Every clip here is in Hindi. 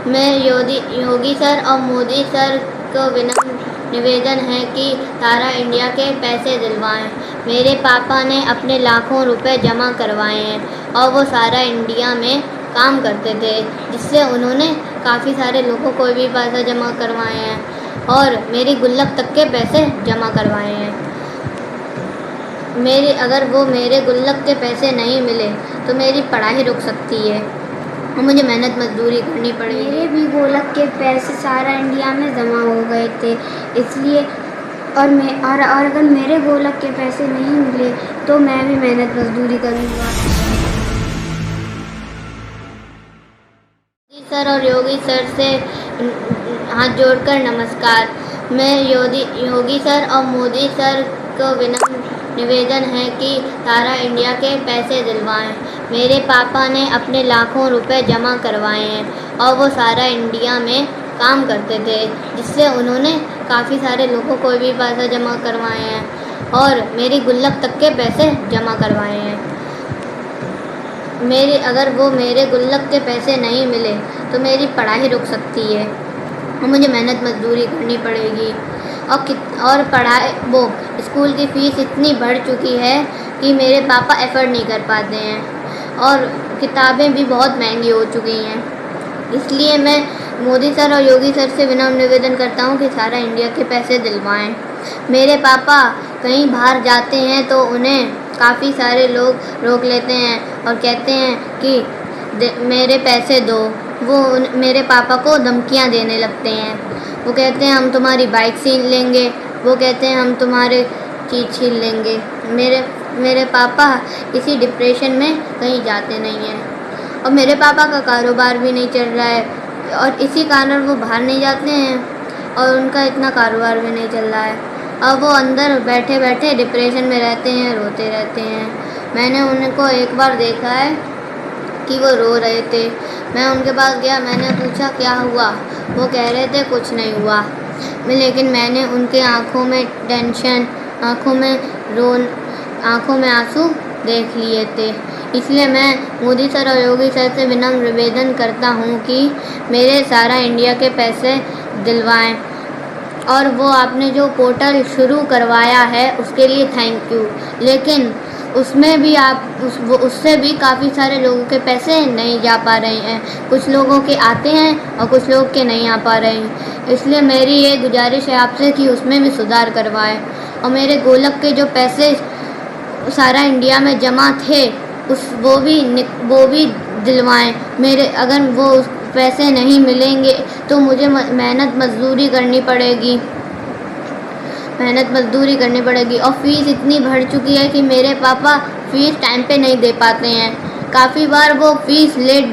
मैं योगी सर और मोदी सर को विनम्र निवेदन है कि सारा इंडिया के पैसे दिलवाएं। मेरे पापा ने अपने लाखों रुपए जमा करवाए हैं और वो सारा इंडिया में काम करते थे, जिससे उन्होंने काफ़ी सारे लोगों को भी पैसा जमा करवाए हैं और मेरी गुल्लक तक के पैसे जमा करवाए हैं। अगर वो मेरे गुल्लक के पैसे नहीं मिले तो मेरी पढ़ाई रुक सकती है और मुझे मेहनत मजदूरी करनी पड़ेगी। मेरे भी गुल्लक के पैसे सारा इंडिया में जमा हो गए थे, इसलिए और अगर मेरे गुल्लक के पैसे नहीं मिले तो मैं भी मेहनत मजदूरी करूँगा। मोदी सर और योगी सर से हाथ जोड़कर नमस्कार। मैं योगी सर और मोदी सर को विनम्र निवेदन है कि सारा इंडिया के पैसे दिलवाएं। मेरे पापा ने अपने लाखों रुपए जमा करवाए हैं और वो सारा इंडिया में काम करते थे, जिससे उन्होंने काफ़ी सारे लोगों को भी पैसा जमा करवाए हैं और मेरी गुल्लक तक के पैसे जमा करवाए हैं। अगर वो मेरे गुल्लक के पैसे नहीं मिले तो मेरी पढ़ाई रुक सकती है और मुझे मेहनत मजदूरी करनी पड़ेगी। और स्कूल की फ़ीस इतनी बढ़ चुकी है कि मेरे पापा एफ़र्ड नहीं कर पाते हैं और किताबें भी बहुत महंगी हो चुकी हैं। इसलिए मैं मोदी सर और योगी सर से विनम्र निवेदन करता हूँ कि सारा इंडिया के पैसे दिलवाएं। मेरे पापा कहीं बाहर जाते हैं तो उन्हें काफ़ी सारे लोग रोक लेते हैं और कहते हैं कि मेरे पैसे दो। वो मेरे पापा को धमकियाँ देने लगते हैं। वो कहते हैं हम तुम्हारी बाइक छीन लेंगे, वो कहते हैं हम तुम्हारे चीज़ छीन लेंगे। मेरे पापा इसी डिप्रेशन में कहीं जाते नहीं हैं और मेरे पापा का कारोबार भी नहीं चल रहा है और इसी कारण वो बाहर नहीं जाते हैं और उनका इतना कारोबार भी नहीं चल रहा है। अब वो अंदर बैठे बैठे डिप्रेशन में रहते हैं, रोते रहते हैं। मैंने उनको एक बार देखा है कि वो रो रहे थे। मैं उनके पास गया, मैंने पूछा क्या हुआ। वो कह रहे थे कुछ नहीं हुआ। लेकिन मैंने उनके आँखों में टेंशन, आँखों में आंसू देख लिए थे। इसलिए मैं मोदी सर और योगी सर से विनम्र निवेदन करता हूँ कि मेरे सारा इंडिया के पैसे दिलवाएं। और वो आपने जो पोर्टल शुरू करवाया है उसके लिए थैंक यू। लेकिन उसमें भी उससे भी काफ़ी सारे लोगों के पैसे नहीं जा पा रहे हैं। कुछ लोगों के आते हैं और कुछ लोग के नहीं आ पा रहे हैं। इसलिए मेरी ये गुजारिश है आपसे कि उसमें भी सुधार करवाएं और मेरे गुल्लक के जो पैसे सारा इंडिया में जमा थे वो भी दिलवाएं। अगर वो पैसे नहीं मिलेंगे तो मुझे मेहनत मजदूरी करनी पड़ेगी और फ़ीस इतनी बढ़ चुकी है कि मेरे पापा फ़ीस टाइम पे नहीं दे पाते हैं। काफ़ी बार वो फ़ीस लेट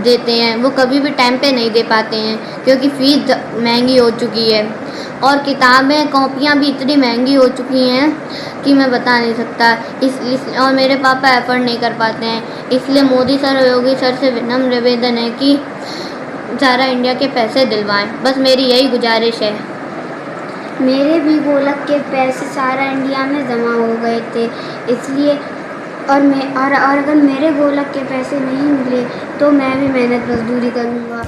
देते हैं, वो कभी भी टाइम पे नहीं दे पाते हैं क्योंकि फ़ीस महंगी हो चुकी है और किताबें कॉपियाँ भी इतनी महंगी हो चुकी हैं कि मैं बता नहीं सकता। और मेरे पापा एफ़र्ड नहीं कर पाते हैं। इसलिए मोदी सर और योगी सर से विनम्र निवेदन है कि सारा इंडिया के पैसे दिलवाएं। बस मेरी यही गुजारिश है। मेरे भी गुल्लक के पैसे सारा इंडिया में जमा हो गए थे, इसलिए और अगर मेरे गुल्लक के पैसे नहीं मिले तो मैं भी मेहनत मजदूरी करूँगा।